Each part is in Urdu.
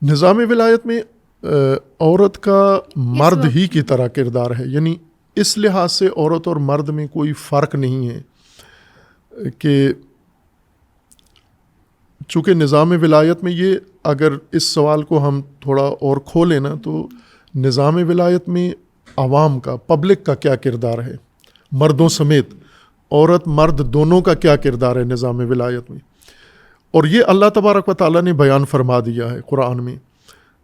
نظام ولایت میں عورت کا مرد ہی کی طرح کردار ہے، یعنی اس لحاظ سے عورت اور مرد میں کوئی فرق نہیں ہے کہ چونکہ نظام ولایت میں یہ، اگر اس سوال کو ہم تھوڑا اور کھولیں نا تو نظام ولایت میں عوام کا، پبلک کا کیا کردار ہے، مردوں سمیت عورت مرد دونوں کا کیا کردار ہے نظام ولایت میں، اور یہ اللہ تبارک و تعالیٰ نے بیان فرما دیا ہے قرآن میں.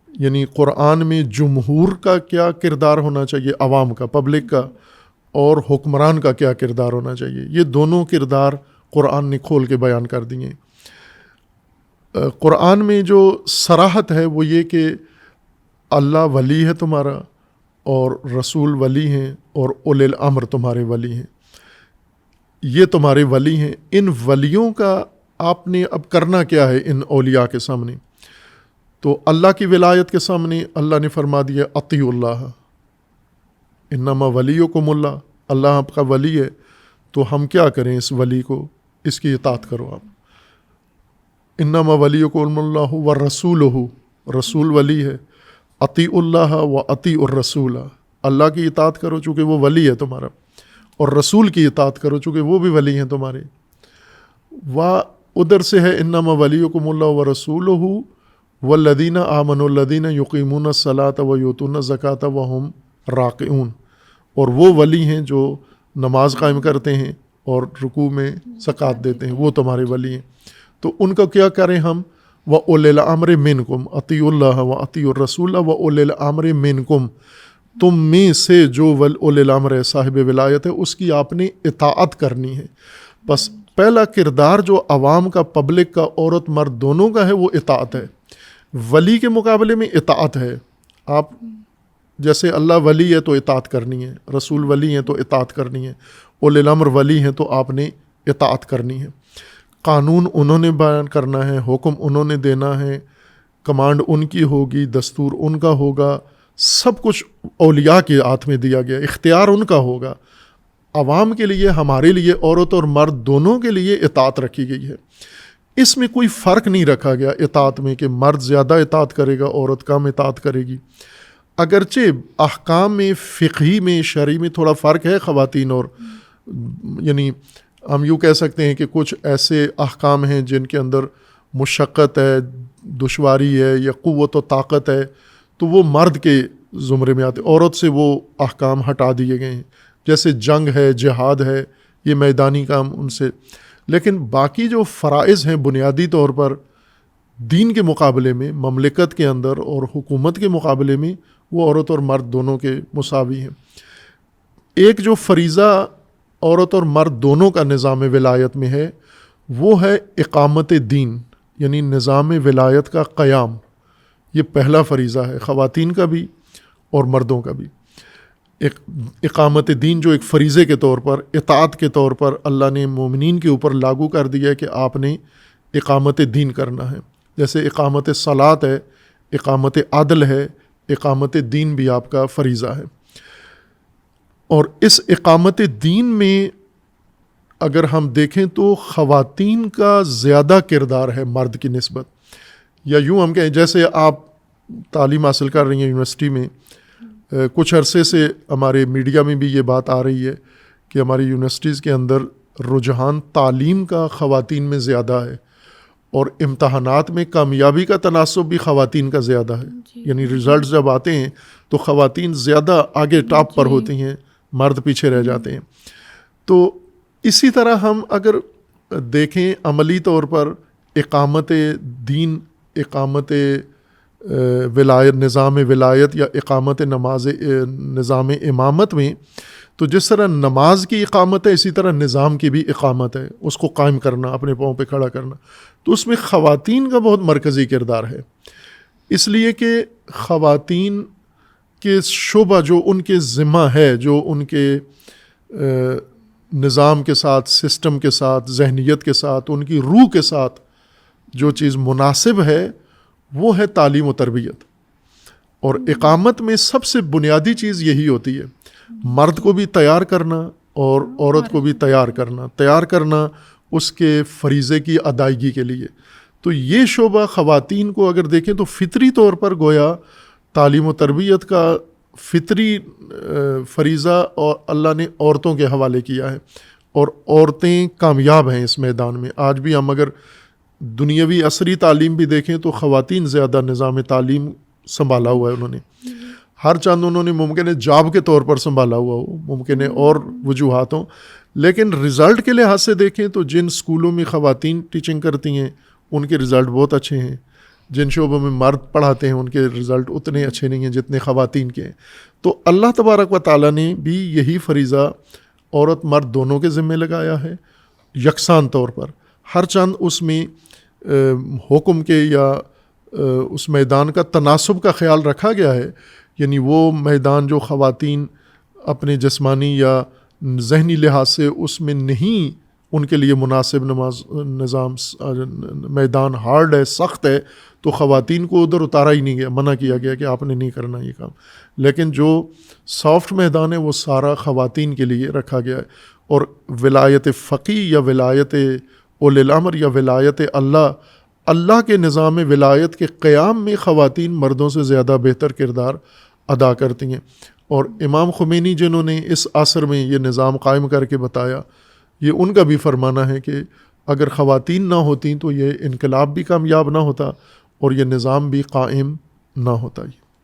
یعنی قرآن میں جمہور کا کیا کردار ہونا چاہیے، عوام کا، پبلک کا، اور حکمران کا کیا کردار ہونا چاہیے، یہ دونوں کردار قرآن نے کھول کے بیان کر دیے. قرآن میں جو صراحت ہے وہ یہ کہ اللہ ولی ہے تمہارا، اور رسول ولی ہیں، اور اولی الامر تمہارے ولی ہیں، یہ تمہارے ولی ہیں. ان ولیوں کا آپ نے اب کرنا کیا ہے ان اولیاء کے سامنے؟ تو اللہ کی ولایت کے سامنے اللہ نے فرما دیا اطیعوا اللہ، انما ولیکم اللہ، اللہ آپ کا ولی ہے، تو ہم کیا کریں اس ولی کو، اس کی اطاعت کرو آپ. انما ولیکم اللہ ورسولہ، رسول ولی ہے، اطیعوا اللہ و اطیعوا الرسول، اللہ کی اطاعت کرو چونکہ وہ ولی ہے تمہارا، اور رسول کی اطاعت کرو چونکہ وہ بھی ولی ہیں تمہارے. ادھر سے ہے انما ولیکم اللہ ورسولہ والذین آمنوا الذین یقیمون الصلاۃ ویؤتون الزکاۃ وہم راکعون، اور وہ ولی ہیں جو نماز قائم کرتے ہیں اور رکوع میں زکوٰۃ دیتے ہیں، وہ تمہارے ولی ہیں. تو ان کا کیا کریں ہم؟ وَأُولِي الْأَمْرِ مِنْكُمْ، اطیعوا اللہ وَأَطِیعُوا الرَّسُولَ وَأُولِي الْأَمْرِ مِنْكُمْ، تم میں سے جو اولی الامر ہے، صاحب ولایت ہے، اس کی آپ نے اطاعت کرنی ہے. بس پہلا کردار جو عوام کا، پبلک کا، عورت مرد دونوں کا ہے، وہ اطاعت ہے. ولی کے مقابلے میں اطاعت ہے. آپ جیسے اللہ ولی ہے تو اطاعت کرنی ہے، رسول ولی ہیں تو اطاعت کرنی ہے، اولی الامر ولی ہیں تو آپ نے اطاعت کرنی ہے. قانون انہوں نے بیان کرنا ہے، حکم انہوں نے دینا ہے، کمانڈ ان کی ہوگی، دستور ان کا ہوگا، سب کچھ اولیاء کے ہاتھ میں دیا گیا، اختیار ان کا ہوگا. عوام کے لیے، ہمارے لیے، عورت اور مرد دونوں کے لیے اطاعت رکھی گئی ہے. اس میں کوئی فرق نہیں رکھا گیا اطاعت میں کہ مرد زیادہ اطاعت کرے گا، عورت کم اطاعت کرے گی. اگرچہ احکام میں، فقہی میں، شرعی میں تھوڑا فرق ہے خواتین اور، یعنی ہم یوں کہہ سکتے ہیں کہ کچھ ایسے احکام ہیں جن کے اندر مشقت ہے، دشواری ہے، یا قوت و طاقت ہے، تو وہ مرد کے زمرے میں آتے، عورت سے وہ احکام ہٹا دیے گئے ہیں، جیسے جنگ ہے، جہاد ہے، یہ میدانی کام ان سے. لیکن باقی جو فرائض ہیں بنیادی طور پر دین کے مقابلے میں، مملکت کے اندر اور حکومت کے مقابلے میں، وہ عورت اور مرد دونوں کے مساوی ہیں. ایک جو فریضہ عورت اور مرد دونوں کا نظام ولایت میں ہے، وہ ہے اقامت دین، یعنی نظام ولایت کا قیام. یہ پہلا فریضہ ہے، خواتین کا بھی اور مردوں کا بھی. اقامت دین جو ایک فریضے کے طور پر، اطاعت کے طور پر اللہ نے مومنین کے اوپر لاگو کر دیا ہے کہ آپ نے اقامت دین کرنا ہے. جیسے اقامت صلاۃ ہے، اقامت عدل ہے، اقامت دین بھی آپ کا فریضہ ہے. اور اس اقامت دین میں اگر ہم دیکھیں تو خواتین کا زیادہ کردار ہے مرد کی نسبت. یا یوں ہم کہیں جیسے آپ تعلیم حاصل کر رہی ہیں یونیورسٹی میں، کچھ عرصے سے ہمارے میڈیا میں بھی یہ بات آ رہی ہے کہ ہماری یونیورسٹیز کے اندر رجحان تعلیم کا خواتین میں زیادہ ہے، اور امتحانات میں کامیابی کا تناسب بھی خواتین کا زیادہ ہے. یعنی رزلٹس جب آتے ہیں تو خواتین زیادہ آگے ٹاپ پر ہوتی ہیں، مرد پیچھے رہ جاتے ہیں. تو اسی طرح ہم اگر دیکھیں عملی طور پر اقامت دین، اقامت ولایت، نظام ولایت، یا اقامت نظام امامت میں، تو جس طرح نماز کی اقامت ہے اسی طرح نظام کی بھی اقامت ہے، اس کو قائم کرنا، اپنے پاؤں پہ کھڑا کرنا. تو اس میں خواتین کا بہت مرکزی کردار ہے، اس لیے کہ خواتین کے شعبہ جو ان کے ذمہ ہے، جو ان کے نظام کے ساتھ، سسٹم کے ساتھ، ذہنیت کے ساتھ، ان کی روح کے ساتھ جو چیز مناسب ہے وہ ہے تعلیم و تربیت. اور اقامت میں سب سے بنیادی چیز یہی ہوتی ہے، مرد کو بھی تیار کرنا اور عورت کو بھی تیار کرنا اس کے فریضے کی ادائیگی کے لیے. تو یہ شعبہ خواتین کو اگر دیکھیں تو فطری طور پر گویا تعلیم و تربیت کا فطری فریضہ اور اللہ نے عورتوں کے حوالے کیا ہے، اور عورتیں کامیاب ہیں اس میدان میں۔ آج بھی ہم اگر دنیاوی عصری تعلیم بھی دیکھیں تو خواتین زیادہ نظام تعلیم سنبھالا ہوا ہے، انہوں نے ہر چند انہوں نے ممکن ہے جاب کے طور پر سنبھالا ہوا ہو، ممکن ہے اور وجوہات ہوں، لیکن رزلٹ کے لحاظ سے دیکھیں تو جن سکولوں میں خواتین ٹیچنگ کرتی ہیں ان کے رزلٹ بہت اچھے ہیں، جن شعبوں میں مرد پڑھاتے ہیں ان کے رزلٹ اتنے اچھے نہیں ہیں جتنے خواتین کے ہیں۔ تو اللہ تبارک و تعالیٰ نے بھی یہی فریضہ عورت مرد دونوں کے ذمے لگایا ہے یکساں طور پر، ہر چند اس میں حکم کے یا اس میدان کا تناسب کا خیال رکھا گیا ہے، یعنی وہ میدان جو خواتین اپنے جسمانی یا ذہنی لحاظ سے اس میں نہیں ان کے لیے مناسب نظام میدان ہارڈ ہے، سخت ہے، تو خواتین کو ادھر اتارا ہی نہیں گیا، منع کیا گیا کہ آپ نے نہیں کرنا یہ کام۔ لیکن جو سافٹ میدان ہے وہ سارا خواتین کے لیے رکھا گیا ہے، اور ولایت فقی یا ولایت اولی الامر یا ولایت اللہ کے نظام ولایت کے قیام میں خواتین مردوں سے زیادہ بہتر کردار ادا کرتی ہیں۔ اور امام خمینی جنہوں نے اس عصر میں یہ نظام قائم کر کے بتایا، یہ ان کا بھی فرمانا ہے کہ اگر خواتین نہ ہوتیں تو یہ انقلاب بھی کامیاب نہ ہوتا اور یہ نظام بھی قائم نہ ہوتا۔